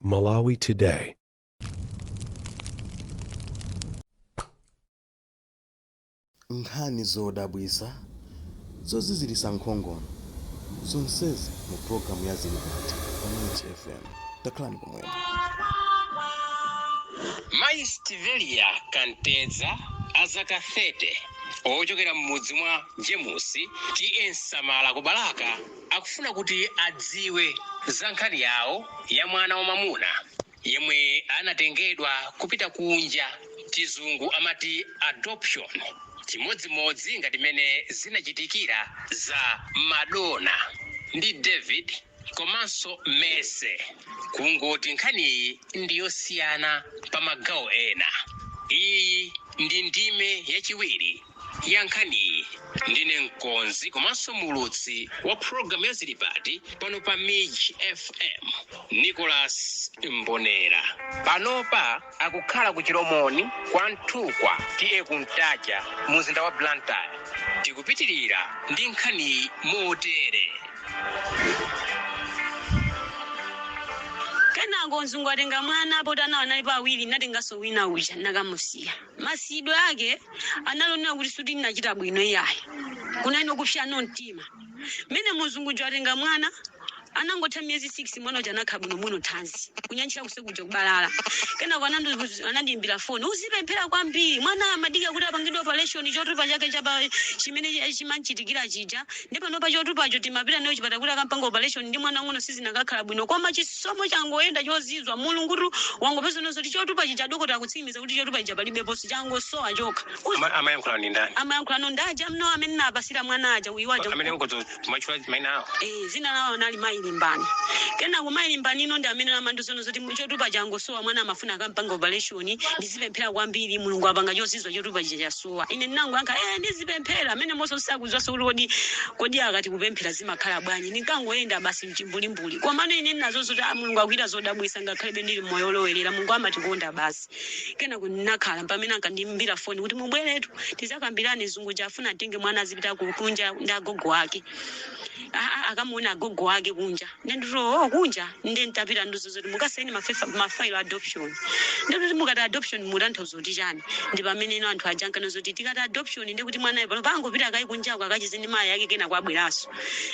Malawi Today. Nkhani zodabwitsa zozizilitsa nkhongono zonsezi mu programu ya Zilipati pa Mwezi FM. Takhalani pomwepo. Mayi Stivelia Kantedza azaka 30 ochokera m'mudzi mwa Jemusi TN Samala ku Balaka akufuna kuti adziwe za nkhani yawo ya mwana wamwamuna yemwe anatengedwa kupita kunja, chizungu amati adoption, chimodzimodzi ngati mene zinachitikira za Madonna ndi David komanso Mese. Kungoti nkhaniyi ndiyosiyana pa magawo ena. Iyi ndi ndime yachiwiri ya nkhaniyi. Ndine mkonzi komanso mulutsi wa programu ya Zilipati pano pa Midge FM, Nicholas Mbonera. Panopa akukhala ku Chiromoni kwa Nthukwa tiye kuntaja muzinda wa Blantyre. Tikupitirira ndi nkhaniyi motere. Kenako nzungu atenga mwana apo tana analipo awiri natenganso wina uja nakamusiya. Masidwe ake analonera kuti suti nachita bwino iyayi. Kunaino kupsya mtima. Mene muzungu atenga mwana anangotha miyezi 6 mwana uja anakhala bwino thanzi. Kunyanchira kusekuja kubalala. Kenako anandiyimbira foni. Uzipemphera kwambiri. Mwana amadika kuti apangidwe operation chotupa chake chapa chimene chimanchitikira chija. Ndipo panopa chotupacho timapita nayo chipata kuti akampanga operation ndi mwana ngono sizinakakhala bwino. Koma chisomo changoyenda chozizwa mulungu wangopeza nozoti chotupa chija dokotala kutsimikiza kuti chotupa chija palibepo changosowa chokha. Amayankhula ndi ndani? Amayankhula ndaja mno amene napasira mwana aja uyiwaja. Amene ngozo machula maina awo. Zina lawo nali Mailimbani. Kenako Mailimbani ino ndi amene amandizono zoti chotupa changosowa mwana amafuna akampanga operation ndizipemphera kwambiri mulungu apanga chozizwa chotupa chija chasowa. Ine ndinango anka ndizipemphera amene monso sakuzwa solo kodi akati kupemphera zimakhala bwanji. Ninkangoyenda basi mchimbulimbuli. Koma ine nazo zoti mulungu akuita zodabwitsa ngakhale ndili moyo olowerera mulungu amatikonda basi. Kenako ndinakhala pamene ankandimbira foni kuti mubweretu tizakambirane zungu jafuna atenge mwana azipita kunja ndi agogo ake. Akamuona agogo wake kunja. Ndiro kunja ndentapita nduzo zoti mukasaini mafailo adoption. Ndikuti mukati adoption mutanthauza kuti chani. Ndi pamene ino anthu ajanka nozoti tikati adoption ndikuti mwana ipo pangopita kai kunja kwakachize ndi mayi yake kena kwabweraso.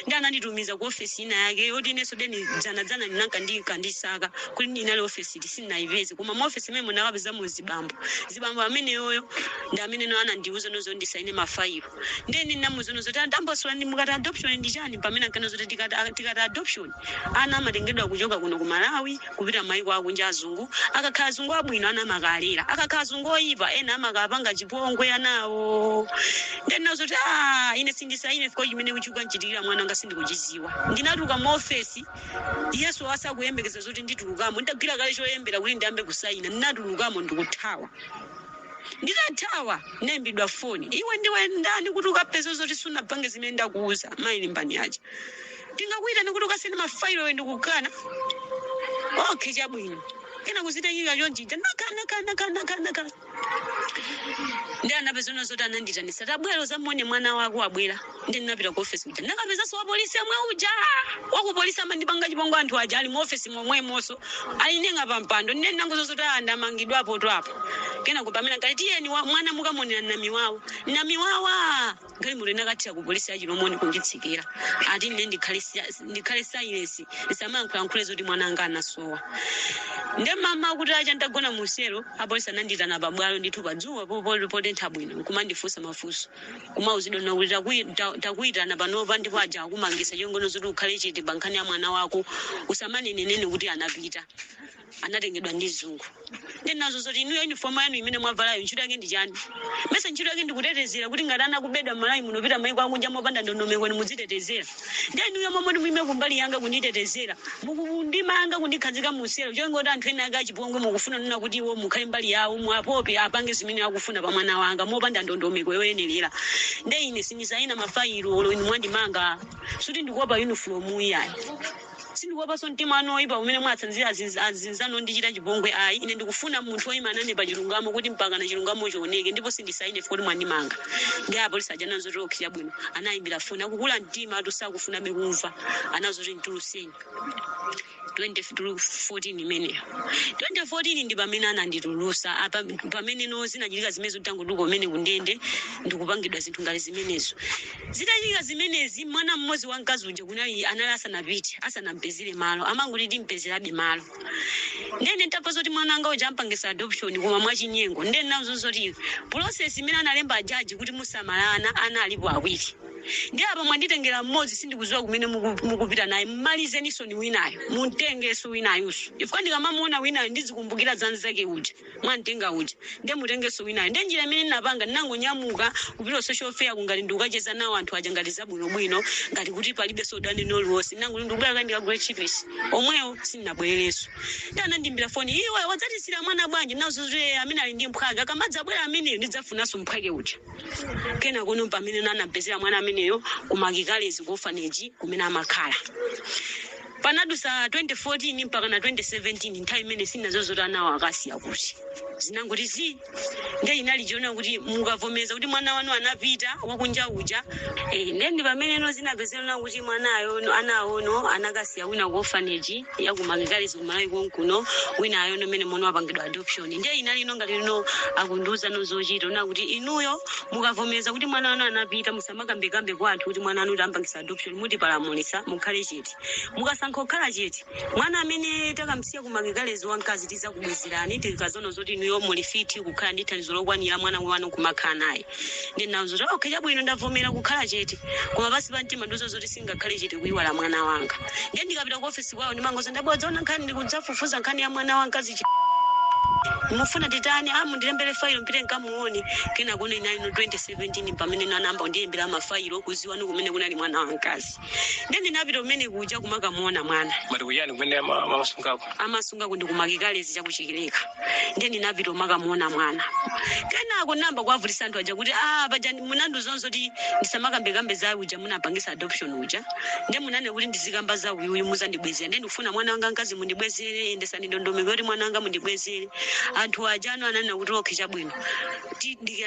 Ndi ananditumiza ku office ina yake yoti ineso deni dzana ndinanka ndikandisaka kuti ndinali office tisinaiveze koma mu office memo nakapeza mu zibambo amene yoyo ndi amene no anandiuza nozo ndisaine mafailo. Ndeni namuzo nozoti ndambosula ndi mukati adoption ndi chani pamene akanazoti tikati adoption ana amatengedwa kuchoka kuno ku Malawi kupita maiko akunja azungu. Akakhala azungu abwino ana makalira, akakhala azungu oyipa ena amakapanga chipongwe anawo. Ndeni nazoti ine sindisaine fiko chimene kuchuka nchitikira mwana wanga sindikuchiziwa. Ndinatuka mu office Yesu asakuyembekeza zoti nditulukamo ndagwira kale choyembera kuti ndiyambe kusaina ndinatulukamo ndikuthawa. Nditathawa nembidwa foni. Iwe ndiwe ndani kuti ukapeza zoti sunapange zimene ndakuuza Mailimbani aja. Ndingakuita nikuti ukasene mafailo wendi kukana. Okay chabwino. Kena kuzitengika chonjija nakana. Ndi anapeza nozoti ananditanisa tabwero zamone mwana wako abwera. Ndi ndinapita ku office uja. Nakapeza so apolisi amwe uja. Waku polisi amandipanga chipongo anthu aja ali mu office momwe moso. Alinenga pampando. Ndi ndangozoti andamangidwa apo to apo. Kena kupamena ngati yeni mwana mukamonera namiwawa. Ngali muli nakatira ku polisi achilomoni kunditsikira. Ati nne ndikhale silence. Ndisamankhula zoti mwana anga anasowa. Nde mama kuti acha ndagona musero apolisi ananditana pabwalo ndithu padzuwa pote nthabwino nkumandifunsa mafunso. Kumauzidwa na kuti takuitana panopa ndipo aja akumangisa chongono zoti ukhale chiti bankhani ya mwana wako usamanenenene kuti anapita. Anatengedwa ndi zungu. Ndi nazo zoti inu uniform yanu imene mwavalayo ntchito yake ndi chani. Mese ntchito yake ndikutetezera kuti ngati anakubedwa Malawi munopita maiko akunja mopanda ndondomeko mudzitetezera. Ndi inu yomwe moti muime kumbali yanga kunditetezera. Mukundimanga kundikhazika musero chongoti anthu ena ake achipongwe mukufuna nuna kuti iwo mukhale mbali yawo mwapope apange zimene akufuna pa mwana wanga mopanda ndondomeko yoyenerera. Ndi ine sindisaina mafailo inu mwandimanga suti ndikuopa uniform iyayi. Sindikuopa so mtima anoipa umene mwatsanzira azinzano ndichita chipongwe ayi. Ine ndikufuna munthu oyimanane pa chilungamo kuti mpaka na chilungamo chioneke ndipo sindisaine foti mwandimanga. Ndi apolisi aja nazo zoti bwino anayimbira foni akukula mtima atu sakufuna bekumva anazoti ntulusenyi. 2014 imeneyo 2014 ndi pamene ananditulusa apa pamene no zinachitika zimene tangoduka umene kundende ndikupangidwa zinthu ngati zimenezo zitachitika zimenezi mwana mmodzi wa mkazi uja kunali anali asanampezere malo amanguti timpezerabe malo ndene ntapfa zoti mwana wanga uja ampangisa adoption koma mwachinyengo ndene nazo zoti process imene analemba ajaji kuti musamalana analipo awiri ndi apa mwanditengera mmodzi sindikuziwa kumene mukupita naye mmalizeniso ni winayo muntengeso winayuso ifika ndikamamuona winayo ndizikumbukira zanzake uja mwantenga uja nde mutengeso winayo nde njira imene napanga ndinangonyamuka kupita social fair kungati ndikukacheza nawo anthu aja ngati zabwinobwino ngati kuti palibe sodani noliwosi nanguti ndikubwera kandi kagule chipisi omwewo sindinabwerereso ndi anandimbira foni iwe wadzatisira mwana bwanji nazozwe amene ali ndi mphwake akamadzabwera ameneyo ndidzafunanso mphwake uja kena kuno pamene nanampezera mwana ameneyo kumakikalezi ku orphanage kumene amakhala panadusa 2014 mpaka na 2017 nthawi imene sinazozota nawo akasiya kuti zinangoti nde inali chiona kuti mukavomeza kuti mwana wanu anapita wakunja uja ndi pamene no zinapezerana kuti mwanayo anaono anakasiya wina ku orphanage yakumakikalezi kumalawi konkuno wina ayo nomene mono apangidwa adoption nde inali no ngati no akunduza no zochita na kuti inuyo mukavomeza kuti mwana wanu anapita musamakambekambe kwa anthu kuti mwana wanu tampangisa adoption muti palamulisa mukhale chete mukasankhokhala chete mwana amene takamsiya kumakikalezi wamkazi tizakubwezerani tikazono zoti inuyo muli fiti kukhala ndi thandizo lokwanira mwana wanu kumakhala naye ndi nazo zoti okay chabwino ndavomera kukhala chete koma pasi pa mtima ndizo zoti singakhale chete kuyiwala mwana wanga ndi ndikapita ku office kwawo ndimangoza ndabodzaona nkhani ndikudzafufuza nkhani ya mwana wamkazi mufuna titani mundilembere failo mpite nkamuone kena kuno inaino 2017 pamene nanamba ndiyembera mafailo kuziwa ni kumene kunali mwana wamkazi ndi napita kumene kuja kumakamuona mwana mati kuyani kumene amasungako ndikumakikalezi chakuchikileka ndi napita makamuona mwana kenako namba kwavulisa anthu aja kuti paja munandu zonso ti ndisamakambekambe za uja munapangisa adoption uja ndi munane kuti ndizikamba za uyu muzandibwezera ndi ndikufuna mwana wanga mkazi mundibwezere endesani ndondomeko kuti mwana wanga mundibwezere anthu ajano anana kuti okay chabwino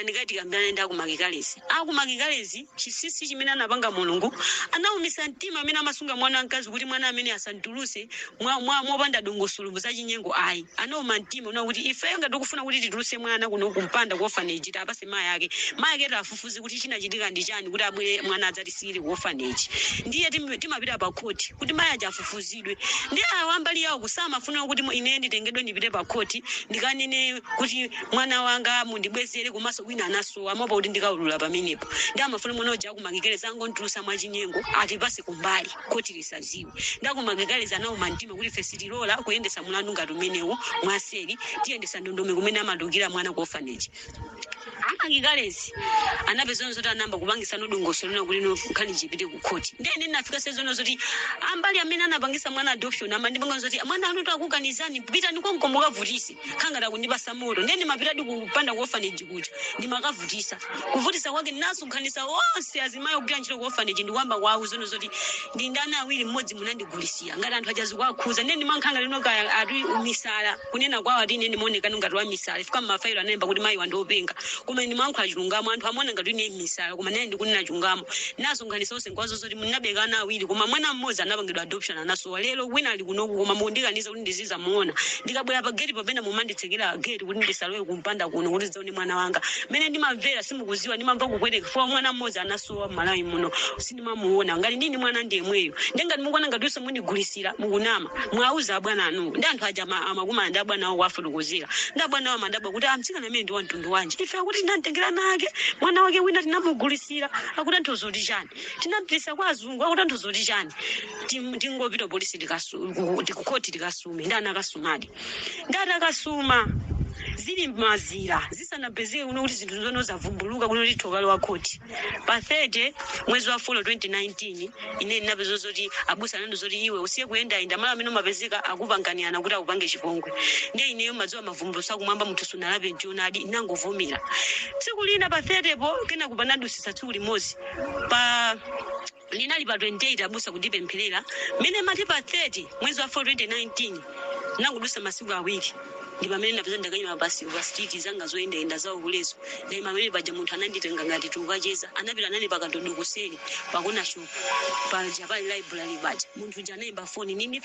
ndikati kambirana ndi akumakikalezi akumakikalezi chisisi chimene anapanga mulungu anaumisa mtima amene amasunga mwana wamkazi kuti mwana amene asantuluse mopanda dongosolo zachinyengo ayi anauma mtima una kuti ife ngati tikufuna kuti tituluse mwana kuno kumpanda ku orphanage tapase mayi ake tafufuze kuti chinachitika ndi chani kuti abwere mwana adzatisiyire ku orphanage ndiye timapita pa court kuti mayi aja afufuzidwe ndi awo ambali yawo kusamafuna kuti ine nditengedwe ndipite pa court ndikanene kuti mwana wanga mundibwezere komanso wina anasowa amopa kuti ndikaulula pamenepo ndi amafuna mwana uja akumakikalezi angontulusa mwachinyengo atipase kumbali koti lisaziwe ndi akumakikalezi anauma mtima kuti ife sitilola kuyendesa mlandu ngati umenewo mwaseri tiyendesa ndondomeko kumene amadukira mwana ku orphanage amakikalezi anapezana zoti anamba kupangisa nodongosolo lina kuti nkhani chipite ku court ndene nafika sezono zoti ambali amene anapangisa mwana adoption amandipanga zoti mwana anu akukanizani pita nikonko mukavutise khanga takundipasa moto ndene mapitadi kupanda ku orphanage kuja ndimakavutisa kuvutisa kwake ndinasonkhanisa onse azimayi ogwira ntchito ku orphanage ndikwamba kwawo zono zoti ndi ndani awiri mmodzi munandigulisiya ngati anthu ajazi kwakhuza ndene ndimankhanga lino kaya ati umisala kunena kwawo ati ine ndimaonekana ngati wa misala ifika mmafailo analemba kuti mayi wandiopenga koma ndimankhula chilungamo anthu amaona ngati ine misala koma nene ndikunena chilungamo nasonkhanisa onse nkwazo zoti munabekana awiri koma mwana mmodzi anapangidwa adoption anasowa lero wina ali kunoku koma mundikaniza kuti ndiziza muona ndikabwera pa gate papena mumanditsekera gate kuti ndisalowe kumpanda kuno kuti zaone mwana wanga mene ndimamvera simukuziwa ndimamva kukweteka fo mwana mmodzi anasowa malawi muno sindimamuona ngati ndini mwana ndiye mweyo ndengati mukuona ngati uso munigulisira mukunama mwauza abwana anu ndi anthu aja amakuma ndi abwana awo wafutukuzira ndi abwana awo mandabwa kuti amtsikana amene ndi wa mtundu wanji ife akuti tinamtengera nake mwana wake wina tinamugulisira akuti anthu zoti chani tinampitisa kwa azungu akuti anthu zoti chani tingopita polisi tikukoti tikasume ndi anakasumadi ndi atakasuma zili mazira zisanapezeke kuno kuti zinthu zono zavumbuluka kuno kuti thokalo wa court pa 30 mwezi wa 4 2019 ine ndinapezo zoti abusa nando zoti iwe usiye kuyenda inda mala amene mapezeka akupanganiana kuti akupange chipongwe ndiye ineyo madziwa mavumbulusa kumwamba muthu sunalape jonadi inangovomera tsiku lina pa 30 po kena kupanadusisa tsiku limozi pa linali pa 28 abusa kundipempherera mene mati pa 30 mwezi wa 4 2019 nangodusa masiku awiri ndi pamene napeza ndakanyima basi overstreet zanga zoyendayenda zawo kulezo ndi pamene paja munthu ananditenga ngati tukacheza anapita nane pakandodo kuseri pakona shop paja pali library paja munthu uja anayimba foni nini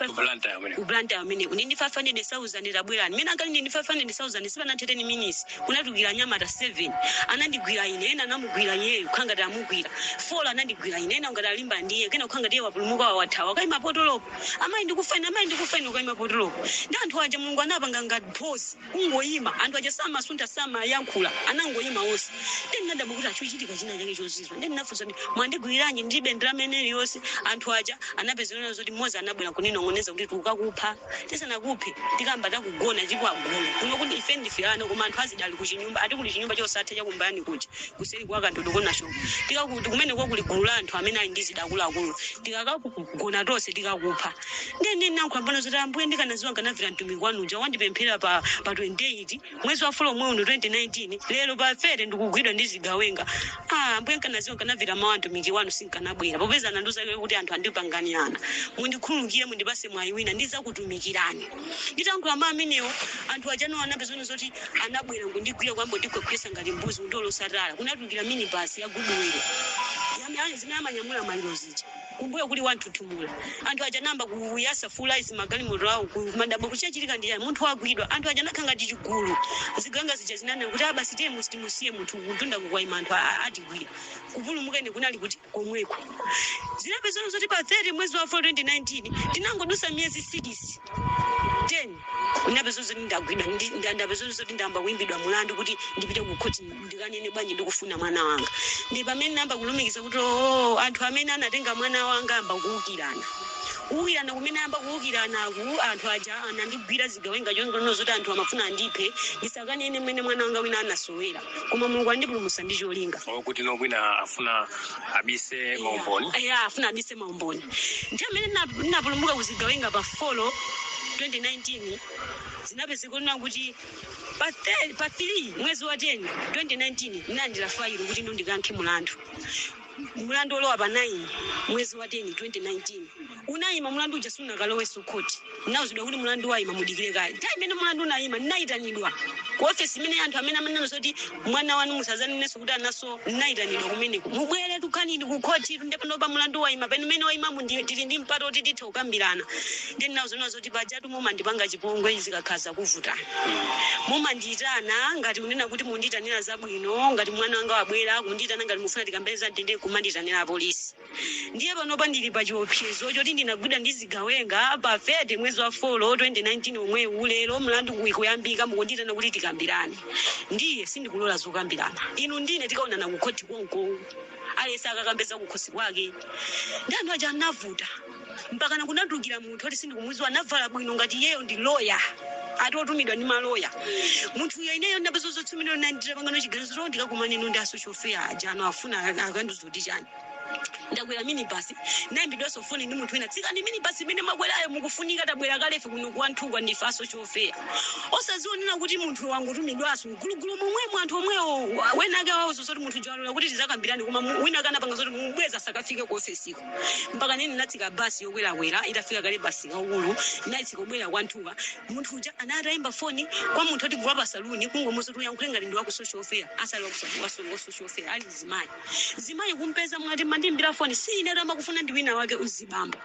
kublanta amene nini 500,000 tabwerani mene ankali nini 500,000 sipanathe 10 minutes kunatukira nyamata 7 anandigwira ine ena anamugwira iyeyo khanga tamugwira 4 anandigwira ine ena ngati alimba ndiye kena khanga ndiye wapulumuka wawathawa kaima potolopo amayi ndikufaina ukaima potolopo ndi anthu aja mulungu anapanga ngati pose ungoyima anthu aja samasunta samayankhula anangoyima onse ndi ndinadabwa kuti achochitika china chake chozizwa ndi ndinafunsa ndi mwandigwiranji ndibe ndilameneli yonse anthu aja anapezerana zoti mmodzi anabwera kuninong'oneza kuti tukakupha tisanakuphe tikamba takugona chiko agulu kuno kuti ife ndifirana koma anthu azidali kuchinyumba ati kuli chinyumba chosatha chakumbayani kuja kuseri kwa kandodo kona show tikakuti kumene kwa kuli gulu la anthu amene ali ndi zidakuluakulu tikakagona tonse tikakupha ndi nankhulambano zoti ambuye ndikanaziwa nkanavira mtumiki wanuja wandipemphera pa 28 mwezi wa fulo mweuno 2019 lero pa 30 ndikugwidwa ndi zigawenga ambuye nkanaziwa nkanavira mawu mtumiki wanu sinkanabwera popeza ananduzake kuti anthu andipanganirana mundikhululukire mundipase mwayi wina ndizakutumikirani nditankhula ma amenewo anthu ajano anapezana zoti anabwera kundigwira kwambo ndikwekuyesa ngati mbuzi ndolosatala kunatukira minibus ya gudwere zimene amanyamula maliro zija kumbuyo kuli wantutumula anthu aja namba kuyasa full ice magalimoto awo kumadabo kuchachitika ndi munthu wagwidwa anthu aja nakhanga ndi chigulu ziganga zija zinana kuti abasi tiye musimusiye munthu kutunda kukwaima anthu atigwira kupulumuka ine kunali kuti komweko zinapezana zoti pa 30 mwezi wa 2019 tinangodusa miyezi 6 10 unapezo zoti ndagwidwa ndapezo zoti ndamba kuimbidwa mulandu kuti ndipite ku court ndikanene bwanji ndikufuna mwana wanga ndi pamene namba kulumikiza kuti anthu amene anatenga mwana wanga amba kuukirana kumene amba kuukirana anthu aja anandigwira zigawenga chongono zoti anthu amafuna andiphe ndisakanene mmene mwana wanga wina anasowera koma mulungu andipulumutsa ndi cholinga kuti nobwina afuna abise maumboni afuna abise maumboni ndi amene napulumuka kuzigawenga pa 4 2019 zinapezekana kuti pa 3 mwezi wa 10 2019 nandira failo kuti ndikankhe mulandu olowa pa 9 mwezi wa 10 2019 unayima mulandu uja sunakaloweso khoti nawuzidwa kuti mulandu wayima mudikire kale nthawi imene mulandu unayima nayitanidwa ku ofesi imene anthu amene amanena zoti mwana wanu musazanenenso kuti anaso nayitanidwa kumeneko mubwere tukhanidi ku khoti ndipo panopa mulandu wayima pene imene wayimamu tili ndi mpato kuti tithe kukambirana ndi nawuzidwa zoti pajatu mumandipanga chipongwe zikakhaza kuvutana mumandiyitana ngati kunena kuti mundiyitanira zabwino ngati mwana wanga wabwera kundiyitana ngati mufuna tikambeza ndende kumandiyitanira polisi ndiye panopa ndili pa chiopsezo choti ndinagwidwa ndi zigawenga pa 30 mwezi wa 4 2019 omwe ulero mlandu kuyambika mukundiyitana kuti tikambirane ndiye sindikulola zokambirana inu ndine tikaonana ku khoti konko alese akakambeza kukhosi kwake ndi anthu aja anavuta mpaka nakunatukira munthu oti sindikumudziwa anavala bwino ngati yeyo ndi lawyer atotumidwa ndi maloya munthu uyo ineyo ndapezo zotsumira nandira pangano chiganizo ndikakumana inu ndi asocial fair aja ano afuna akandizoti chani ndakwera minibus nayimbidwaso foni ndi munthu wina tsika ndi minibus imene makwerayo mukufunika tabwera kalefe kuno kuwanthugwa ndife asocial fair osazionera kuti munthu wangutumidwaso mgulugulu momwemo anthu omwewo wenake wawozo zoti munthu jawalola kuti tizakambirani koma wina kanapanga zoti mubweza sakafike ku ofesiko mpaka nini natsika basi yokwerakwera itafika kale basi kaukulu naitsika kubwera kwanthuka munthu uja anatayimba foni kwa munthu oti kuwa pa saluni kungomuza kuti uyankhule ngati ndi wa ku social fair asali wa social fair ali zimayi kumpeza mwati mandimbira foni si ine ramba kufuna ndi wina wake uzibamba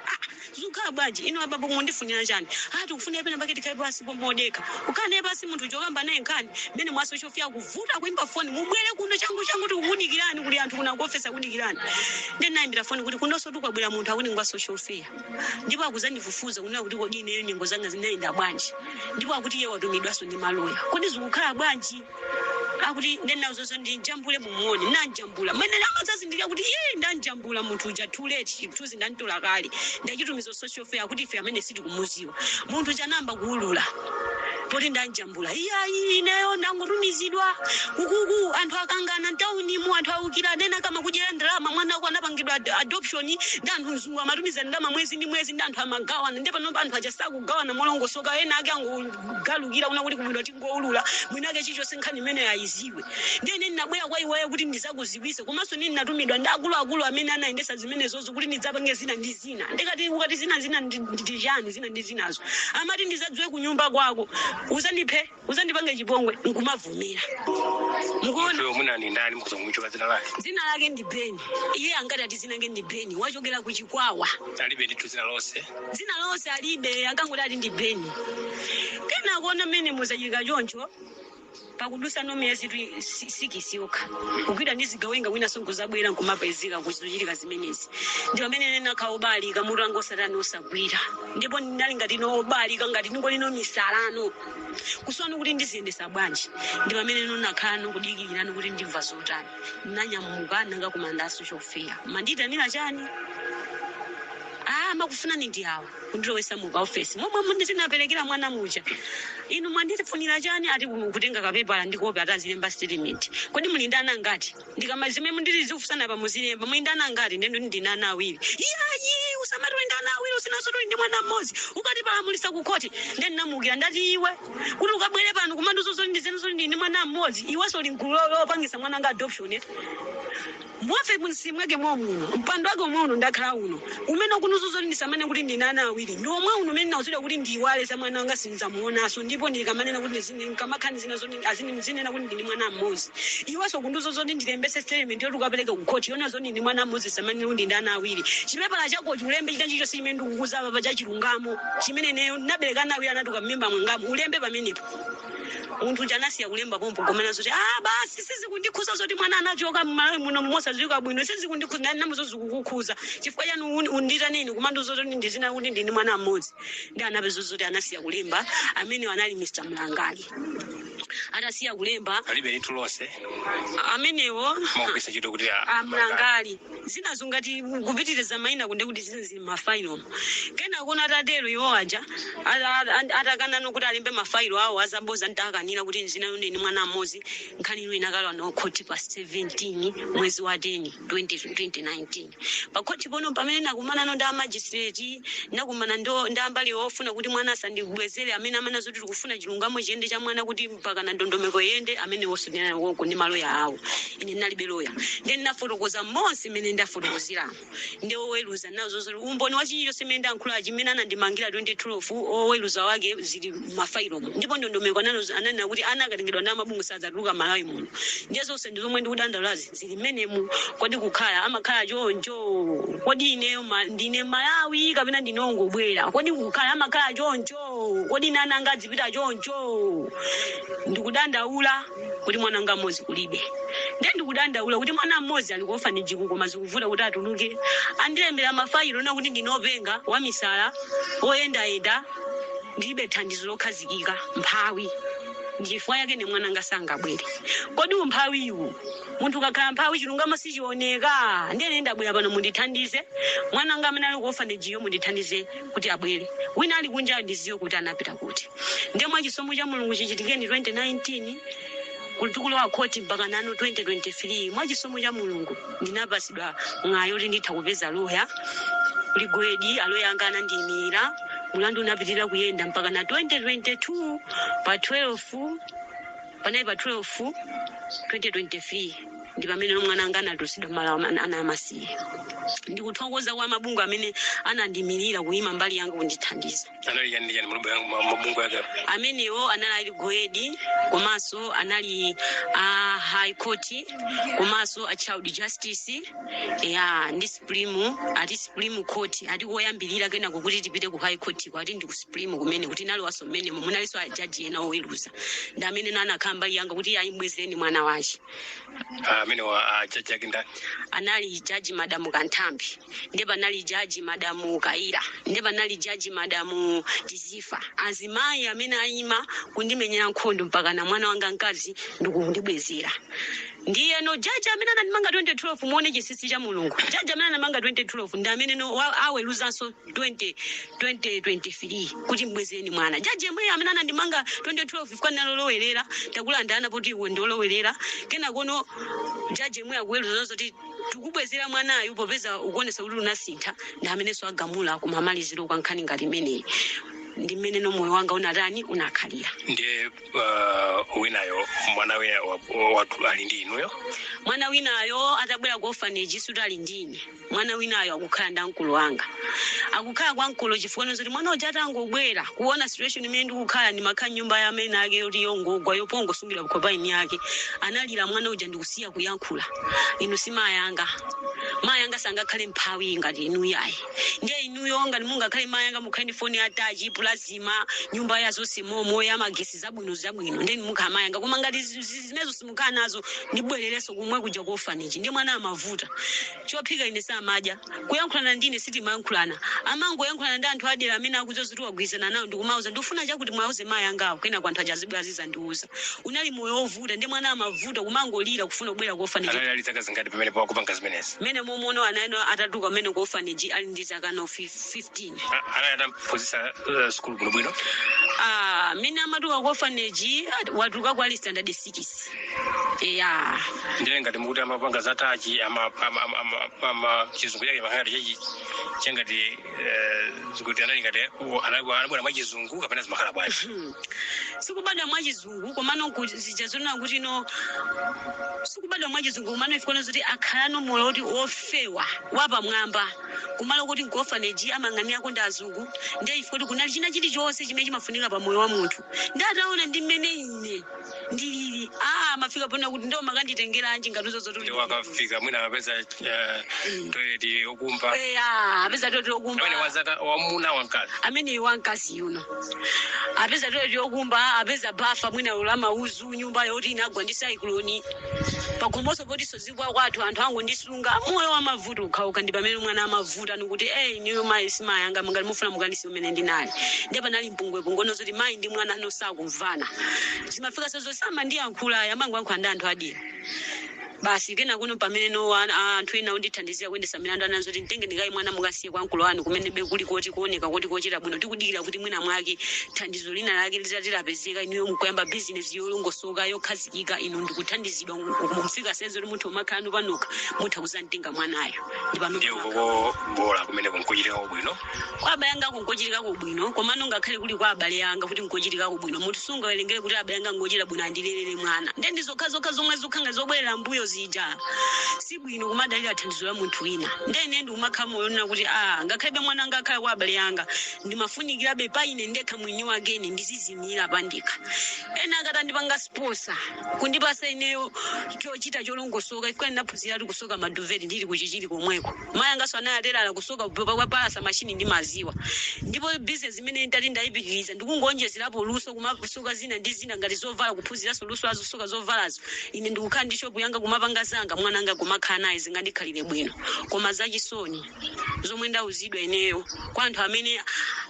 zukhala bwanji ino ababa kundifunira chani tikufuna pena paketi kai basi pomodeka ukane basi munthu jokamba naye nkhani mene mwa social fair kuvuta kuimba foni mubwere kuno changu tikukudikirani kuli anthu kuna kuofesa kudikirani ndi nayimbira foni kuti kundoso tukwabwera munthu akuti ngwa social fair ndipo akuzandifufuza kunena kuti kodi ineyo nyengo zanga zinayenda bwanji ndipo akuti iye watumidwaso ndi maloya kodi zikukhala bwanji akuti ndenawuzozo ndinjambule mumuone nanjambula mene amazazindikira kuti ndanjambula munthu uja too late chituzi ndantola kale ndachitumiza social fair kuti ife amene sitikumuziwa munthu chanamba kuulula poti ndanjambula iyayi ineyo ndangotumizidwa kukuku anthu akangana ntaunimo anthu aukira nena kama kudyera ndalama mwana wako anapangidwa adoption ndi anthu mzungu amatumiza ndalama mwezi ndi mwezi ndi anthu amagawana ndipo panopa anthu achasakugawana molongosoka ena ake angogalukira kuna kuti kubwidwa tingoulula mwinake chichonse nkhani imene ayiziwe ndine ndinabwera kwa iweyo kuti ndizakuziwise komanso nini natumidwa ndi akuluakulu amene anayendesa zimenezozo kuti ndidzapange zina ndi zina ndikati ukati zina ndi chani zina ndi zinazo amati ndizadziwe kunyumba kwako uzandipange chipongwe nkumavumira. Mukuona Iwe munani ndani mukuzomwichoka dzina lake? dzina lake ndi Beni. Iye angati ati dzina lake ndi Beni, wachokera ku Chikwawa. Alibe ndithu dzina lonse. Dzina lonse alibe, akangoti ati ndi Beni. Kena kuona mene muzachika choncho pakudusa nomiyezi sikisiyoka kugwira ndizigawenga wina songozabwera nkumapezeka kuzochitika zimenezi. Ndi pamene nena kaobalika mutu anga osatani osagwira, ndipo ndinali ngati nobalika ngati ningoli no misalano kuswana kuti ndiziyendesa bwanji. Ndi pamene nonakhala nokudikirira nokuti ndimva zotani nanyamuka nanga kumandaso chofeya mandiyitanira chani makufunani ndi awa kundilowesa mu office momwe ndinaperekera mwana muja. Inu mwandifunira chani? Ati kutenga kapepala ndikope atazilemba statement. Kodi mulindana ngati ndikamazime mundizifusana pa muzilemba mulindana ngati ndendo ndinana awiri. Iyayi usamatwendana awiri usinasoto ndi mwana mmodzi ukati palamulisa ku court ndinamukira ndati iwe kuti ukabwere pano kumanduzo ndizenuzo ndi mwana mmodzi iweso lingulolo pangisa mwana nga adoption. Mwafe munsimweke momuno mpando wake uno ndakhala uno umene kunuzuzo ndisamane kuti ndinana awiri ndiomwe uno umene nauzidwa kuti ndiwale za mwana wanga sinzamuonaso ndipo ndikamanena kuti nkamakani zina zoti azinimzinena kuti ndini mwana mmodzi. Iweso kunduzo zoti ndilembese statement yoti ukapereke ku court yona zoti ndini mwana mmodzi samane kuti ndana awiri. Chipepala chako chiulembe chitanchicho simene ndikukuza papa cha chilungamo chimene neyo naberekana awiri anatuka mmemba mwangamo ulembe pamenepo. Munthu janasiya kulemba pompo komena zoti basi sizikundikhuza zoti mwana anachoka mmalo muno mosazika bwino sizikundikhuza ngani namuzozikukukhuza chifukwa chanu undita nini kumanduzo zoti ndizina kuti ndini mwana mmodzi. Ndi anapezo zoti anasiya kulemba amene anali Mr. Mlangali atasiya kulemba Alibe ndithu lonse. amenewo Mwakwisa chito kuti Mlangali zinazo ngati kupitiriza maina kunde kuti zili mafailo. Kena kuona atatero iwo aja atakana nokuti alembe mafailo awo azaboza ntakanira kuti zina ndini mwana mmodzi. Nkhani ino inakalwa no court pa 17 mwezi wa 10 2019 pa court pono pamene nakumana no nda magistrate nakumana ndo ndambali ofuna kuti mwana asandibwezere amene amana zoti tikufuna chilungamo chiyende cha mwana kuti mpaka na ndondomeko yende amene wosudena woko ndi maloya awo. Ine nalibe loya then nafotokoza monse mene ndafotokozera ndi oweruza nazo zoti umboni wachiyo semene ndankhula chimene anandimangira 2012 oweruza wake zili mafailo ndipo ndondomeko ananena kuti anakatengedwa ndi mabungu sadzatuluka Malawi muno. Ndizo zonse ndizomwe ndikudandalazi zili menemu kodi kukhala amakhala choncho kodi ineyo ndine Malawi kapena ndinongobwera kodi kukhala amakhala choncho kodi nana ngadzipita choncho. Ndikudandaula kuti mwana nga mmodzi kulibe ndi ndikudandaula kuti mwana mmodzi ali ku orphanage koma zikuvuta kuti atuluke andilembera mafailo na kuti ndinopenga wamisala oyendayenda ndilibe thandizo lokhazikika mphawi ndifwa yake ne mwana nga sangabwere. Kodi umphawi iwu munthu kakhala mphawi chilungamo sichioneka ndene ndabwera pano mundithandize mwana nga amene ali ku orphanage yo mundithandize kuti abwere wina ali kunja ndiziyo kuti anapita kuti. Ndiye mwa chisomo cha Mulungu chichitikeni 2019 kulitukulowa court mpaka nano 2023 mwa chisomo cha Mulungu ndinapasidwa mwayo kuti nditha kupeza loya kuli grade aloya anga anandiyimira mulandu unapitirira kuyenda mpaka na 2022 pa 12 panali pa 12 2023 ndi pamene mwana anga anatusidwa malawa anamasiye. Ndikuthokoza kwa mabungu amene anandimirira kuyima mbali yanga kundithandiza. anali yani mabungu yake Amenewo anali grade komanso anali high court komanso a child justice ndi supreme court ati koyambirira kena kuti tipite ku high court kwati ndi ku supreme kumene kuti nalo waso mmene munaliso a judge ena oweruza ndi amene anakhamba yanga kuti ayibwezeni mwana wache. amene wa judge yake ndani Anali judge Madam Kantambi ndipo anali judge Madam Kaira ndipo anali judge Madam Tizifa. Azimayi amene ayima kundimenyera nkhondo mpaka na mwana wanga mkazi ndikundibwezera. Ndiye no judge amene anandimanga 2012 muone chisisi cha Mulungu. Judge amene anamanga 2012 ndi amene no aweruzanso 2023 kuti mbwezeni mwana. Judge amene anandimanga 2012 fika nalolowerera takulandana poti iwe ndolowerera kena kono judge amene akuweruza zoti tikubwezera mwana ayu popeza ukuonesa kuti unasintha ndi amene so agamula kumamaliziro kwa nkhani ngati imeneyi. Ndi mmene no moyo wanga unatani unakhalira. ndiye winayo mwana watu ali ndi inuyo Mwana winayo atabwera ku orphanage suti ali ndine. mwana winayo akukhala ndi ankulu wanga akukhala kwa ankulu chifukwa zoti mwana uja atangobwera kuona situation imene ndikukhala ndimakhala nyumba ya amene ake yoti yongogwa yopongosungira bukhopaini yake analira mwana uja ndikusiya kuyankhula inu simayanga mayanga sangakhale mphawi ngati inu yayi ndiye inuyo ngati mungakhale mayanga mukhale ndi foni yatachi plazima nyumba yazonse momo yamagesi zabwino ndeni mukhala mayanga koma ngati zimenezo simukhala nazo ndibwerereso kumwe kuja ku orphanage ndiye mwana amavuta chophika ine samadya kuyankhulana ndine sitimayankhulana amangoyankhulana ndi anthu adera amene akuti wagwirizana nawo ndikumauza ndikufuna chakuti mwauze mayangawo kena kwanthu achazibwa azizandiuza unali moyo wovuta ndi mwana amavuta kumangolira kufuna kubwera ku orphanage ali zaka zingati pamene pakupanga zimenezi mene momono anaeno atatuka mene ku orphanage ali ndi zaka no 15 anayata mphunzitsa school bwino mene amatuka ku orphanage watuka kwa standard 6 yeah ndiye ngati mukuti amapanga zatachi ama chizungu yake makati chechi chengati zikuti anali ngati anabwera mwa chizungu kapena zimakhala bwanji sikubadwa mwa chizungu komano zijazona kuti no sikubadwa mwa chizungu komano ifikono zoti akhalano moyo woti ofewa wapamwamba kumalo kuti ku orphanage amang'ania ko ndi azungu ndiye ifikuti kunali china chilichonse chimene chimafunika pa moyo wa munthu ndataona ndi mmene ine ndilili mafika pona kuti ndo makanditengera anji ngatuzo zoti wakafika mwina apeza toilet yokumba apeza toilet yokumba amene wazata wamuna wankazi amene wankazi yuno apeza toilet yokumba apeza bafa mwina ulama uzu nyumba yoti inagwa ndi cyclone pakomoso poti sozikwa kwathu anthu angu ndisunga moyo wa mavuto ukhauka ndi pamene mwana amavuta nikuti niyo mayi simayanga mungali mufuna mukandisi umene ndinali ndiye panali mpungwepo ngono zoti mayi ndi mwana anosakumvana zimafika sezo sama ndi yankhula yamangu ankhula ndi anthu adira basi kena kuno pamene no anthu ena undithandizira kuendesa milandu anazo kuti nditenge ndikayi mwana mukasiye kwa ankulu wanu kumene bekuli koti kuoneka kuti kochita bwino tikudikira kuti mwina mwake thandizo lina lake litatapezeka inuyo mukuyamba business yolongosoka yokhazikika inu ndikuthandizidwa kumufika senzo kuti munthu umakhala panuka mutha kuzamtenga mwanayo ndi pamene bola kumene kunkochitika bwino kwa abale anga kunkochitika bwino komano ngakhale kuli kwa abale anga kuti nkochitika bwino munthu sungawerengere kuti abale anga ngochita bwino andilelere mwana ndendi zokha zomwe zokhanga zobwerera mbuyo zija si bwino kumadalira thandizo la munthu wina ndene ndi umakhala moyo na kuti ngakhale mwana anga akhala kwa abale anga ndimafunikira be paine ndekha mwini wake ndizizimira pandika ena akatandipanga sponsor kundipasa ineyo chochita cholongosoka ifika ndinaphunzira kuti kusoka maduveti ndili kuchichiri komweko mayi angaso anayatera kusoka kwa palasa machine ndi maziwa ndipo business imene ndati ndayipitiriza ndikungonjezerapo luso kumasoka zina ndi zina ngati zovala kuphunziraso luso azosoka zovalazo ine ndikukhala ndi shopu yanga kumapanga zanga mwana anga kumakhala naye zingandikhalire bwino koma zachisoni zomwe ndauzidwa ineyo kwa anthu amene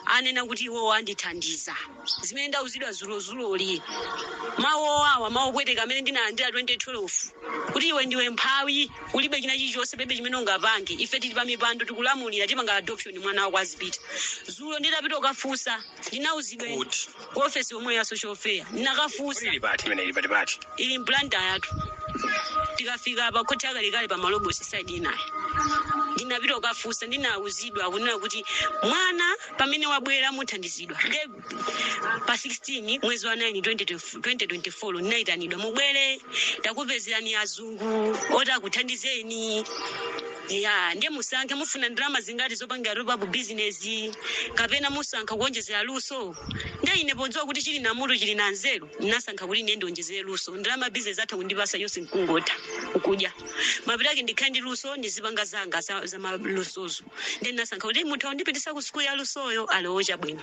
anena kuti iwo andithandiza zimene ndauzidwa zulozuloli mawu mawopweteka amene ndinalandira 2012 kuti iwe ndiwe mphawi ulibe china chilichonse pebe chimene ungapange ife tili pa mipando tikulamulira tipanga adoption mwana wako azipita zulo nditapita ukafunsa ndinauzidwa ku ofesi yomwe ya social fair ndinakafunsa ili mplanta yathu tikafika pa khoti akalikali pa malobosi side inayo ndinapita ukafunsa ndinauzidwa akunena kuti mwana pamene wabwera muthandizidwa pa 16 mwezi wa 9 2024 ndinayitanidwa mubwere takupezerani azungu oti akuthandizeni ndiye musankhe mufuna ndalama zingati zopangira robabu business kapena musankha kuonjezera luso ndiye ine ponzowa kuti chili na mutu chili na nzeru ndinasankha kuti ine ndionjezere luso ndalama business atha kundipasa yonse nkungota ukudya mapita ake ndikhale ndi luso ndizipanga zanga za malusozo ndiye ndinasankha kuti munthu andipitisa ku sikulu ya lusoyo alowocha bwino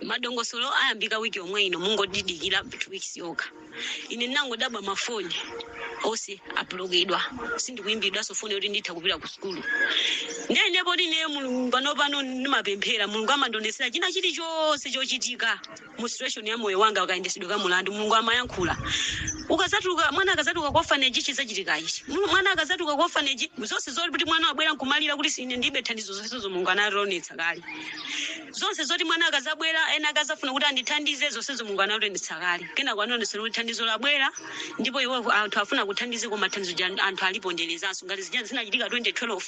madongosolo ayambika wiki omwe ino mungodidikira 2 weeks yokha ine nangodabwa mafoni ose apulogedwa sindikuimbidwa sofone kuti nditha kupita ku sikulu ndiye ndipo ndine mulungu pano ndimapemphera mulungu amandionesera china chilichonse chochitika mu situation ya moyo wanga akayendesedwa ka mulandu mulungu amayankhula ukazatuka mwana akazatuka kwa orphanage chizachitika ichi mwana akazatuka kwa orphanage zonse zoti kuti mwana wabwera nkumalira kuti ine ndibe thandizo zonse mulungu analonetsa kale zonse zoti mwana akazabwera ena akazafuna kuti andithandize zonse mulungu analonetsa kale kena kwanonesera kuti thandizo labwera ndipo iwo anthu afuna kuti kuthandize koma thandizo ja anthu aliponderezanso ngati zinachitika 2012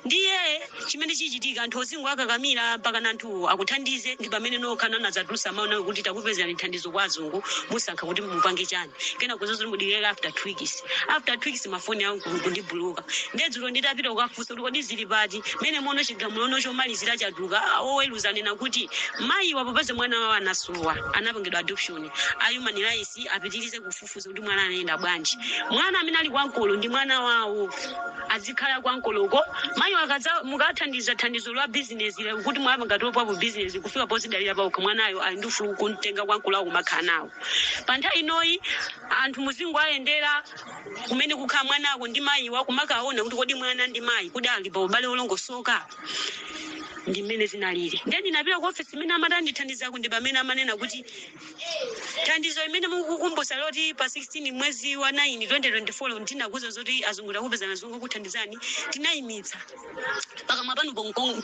ndiye chimene chichitika anthu ozingo akakamira mpaka anthu akuthandize ndi pamene nokha nazadutsa maona kuti takupezani thandizo kwa azungu musankha kuti mupange chani kena kuzozo mudikira after 2 weeks mafoni yangu kundibuluka ndedzulo nditapita kukafunsa kuti kodi zili pati mene mono chigamulo chomalizira chaduka oweruza nena kuti mayi wapopeze mwana wawo anasuwa anapangidwa adoption a human rights apitirize kufufuza kuti mwana anaenda bwanji mwana amene ali kwankolo ndi mwana wawo azikhala kwankoloko mayi wakadza mukathandiza thandizo lwa business ile kuti mwana ngatopa ku business kufika posidalira pa mwanayo ali ndi ufulu kuntenga kwankolo kumakhala nawo pantha inoyi anthu muzingo ayendera kumene kukhala mwana wako ndi mayi wa kumakaona kuti kodi mwana ndi mayi kuti ali pa ubale olongosoka ndi mmene zinalili ndeni napita ku office imene amatandithandizako ndi pamene amanena kuti thandizo imene mukukumbusa loti pa 16 mwezi wa 9 2024 tinakuza zoti azungulira kupezana zungu kuthandizani tinayimitsa pakamwa pano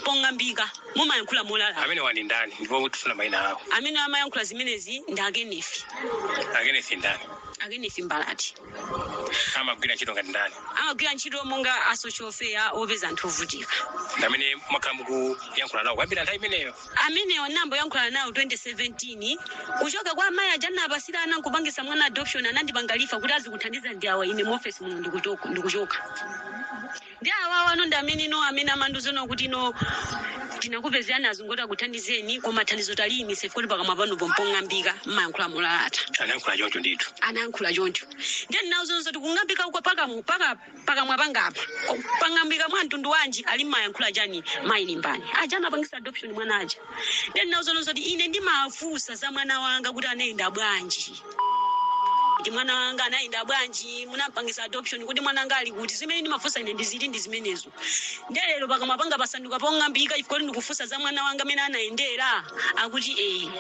pong'ambika mumayankhula molala amene wani ndani ndipo tifuna mayina awo amene amayankhula zimenezi ndi Akenefi ndani Akenefi Mbalati amagwira ntchito ngati ndani amagwira ntchito monga a social fair opeza anthu ovutika amene mwakhamuku yankhula nawo kwambiri nthawi imeneyo ameneyo nambo yankhula nawo 2017 kuchoka kwa amayi ajana apasirana nkupangisa mwana adoption anandipangalifa kuti azikuthandiza ndi awa ine mu office muno ndikuchoka ndi awa wano ndi amene amanduzono kuti no tinakupezana azungota kuthandizeni koma thandizo taliyimise kuti pakamwa pano pompong'ambika mmayankhula molalata anayankhula choncho ndithu anayankhula choncho ndiye nawozonso kuti kung'ambika uko pakamwa pangapa pang'ambika mwa mtundu wanji ali mmayankhula chani mayilimbani ajana apangisa adoption mwana aja ndiye nawozonso kuti ine ndimafunsa za mwana wanga kuti anayenda bwanji kuti mwana wanga anayenda bwanji munampangisa adoption kuti mwana wanga ali kuti zimene ndimafunsa ine ndiziti ndi zimenezo ndelero pakamwa panga pasanduka pong'ambika ifukoti ndikufunsa za mwana wanga amene anayendera akuti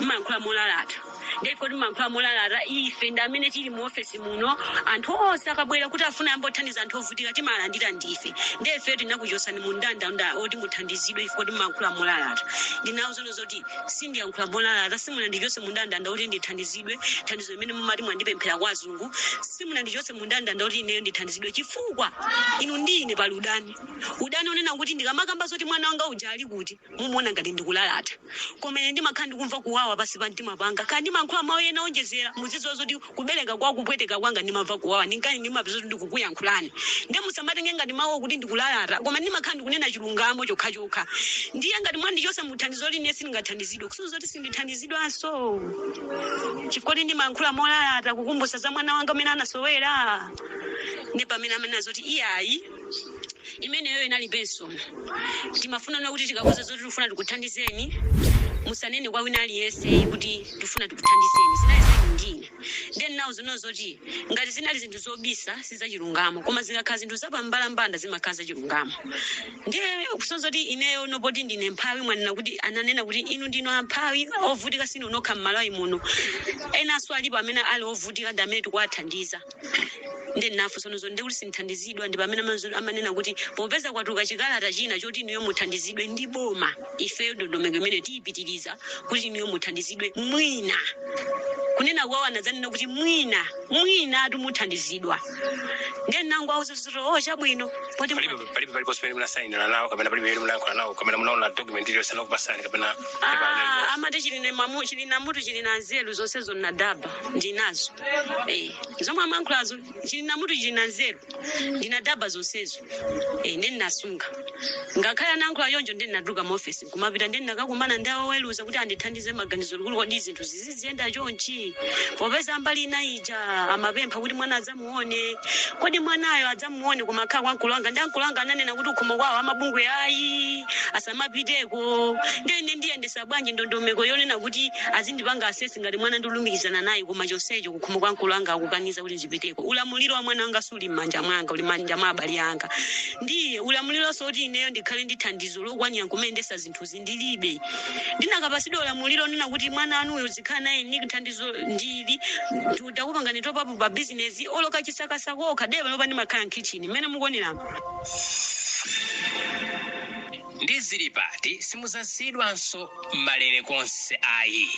mmayankhula molalata ndifukoti mmayankhula molalata ife ndi amene tili mu office muno anthu onse akabwera kuti afuna yambothandiza anthu ovutika timalandira ndife ndefe tinakuchosani mu ndandanda oti muthandizidwe ifukoti mmayankhula molalata ndinawo zono zoti sindiyankhula molalata simunandichose mu ndandanda oti ndithandizidwe thandizo imene mumati mwandipemphera kwa azungu simunandichose mu ndandanda oti ineyo ndithandizidwe chifukwa inu ndine pali udani unena kuti ndikamakamba zoti mwana wanga uja ali kuti mumuona ngati ndikulalata komene ndimakhala ndikumva kuwawa pasi pa mtima panga kandi ndimankhula mawu ena onjezera muzidziwa zoti kubereka kwa kupweteka kwanga ndimamva kuwawa ndinkani ndimapeza zoti ndikukuyankhulani ndiye musamatenge ngati mawu kuti ndikulalata koma ndimakhala ndikunena chilungamo chokhachokha ndiye ngati mwandichose muthandizo line sindingathandizidwe kusuza zoti sindithandizidwanso chifukoti ndimankhula molalata kukumbusa za mwana wanga amene anasowera ndi pamene amene zoti iyayi imeneyo inali penso timafuna kuti tikakuza zoti tifuna tikuthandizeni musanene kwa wina aliyense kuti tifuna tikuthandizeni zinali ndine then nawo zino zoti ngati zinali zinthu zobisa sizachilungamo koma zingakhala zinthu zapambalambanda zimakhala zachilungamo ndiye kusonza kuti ineyo nopoti ndine mphawi mwanena kuti ananena kuti inu ndino amphawi ovutika sinu nokha m'malawi muno enanso alipo amene ali ovutika ndi amene tikuwathandiza ndi nafu sonozo ndi kuti sinthandizidwa ndi pamene amanena kuti popeza kwatuka chikalata china choti inuyo muthandizidwe ndi boma ifeyo ndondomeko imene tiyipitiriza kuti inuyo muthandizidwe mwina kunena kwawo anadzanena kuti mwina atumuthandizidwa ndiye nangu awuzosoto chabwino poti palipo simene munasayinira nawo kapena palipo yeri munayankhula nawo kapena munaona document iliyonse nakupasani kapena amati chilina nzeru zonsezo nadaba ndinazo zomwe amankhulazo chilina mutu chilina nzeru ndinadaba zonsezo ndeni nasunga ngakhale anayankhula yonjo ndeni naduka mu office kumapita ndeni nakakumana ndi oweruza kuti andithandize maganizo likulu kodi zinthu ziziyenda chonchi popeza mbali inaija amapempha kuti mwana adzamuone kodi mwanayo adzamuone kumakhala kwa mkulu wanga ndi mkulu wanga ananena kuti ukhomo kwawo amabungwe ayi asamapiteko ndene ndiyendesa bwanji ndondomeko yonena kuti azindipanga asesi ngati mwana ndilumikizana naye koma chonsecho kukhomo kwa mkulu wanga akukaniza kuti zipiteko ulamuliro wa mwana wanga suli m'manja mwanga uli m'manja mwa abale anga ndiye ulamuliro soti ineyo ndikhale ndi thandizo lokwanira kumendesa zinthu zindilibe ndinakapasidwa ulamuliro nena kuti mwana anuyo zikhala naye ndi thandizo ndili takupanga ni top up pa business oloka chisakasako okha deba lopa ndi makhala kitchen mmene mukuonera ndi zilipati simuzasiyidwanso malere konse ayi.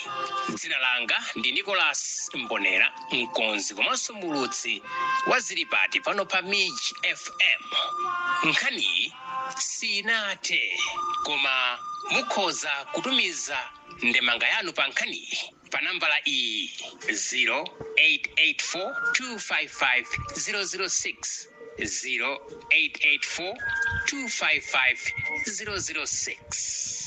Dzina langa ndi Nicholas Mbonera, mkonzi komanso mulutsi wa zilipati pano pa Midge FM. Nkhani sinate koma mukhoza kutumiza ndemanga yanu pa nkhani pa nambala iyi 0884255006 0884255006.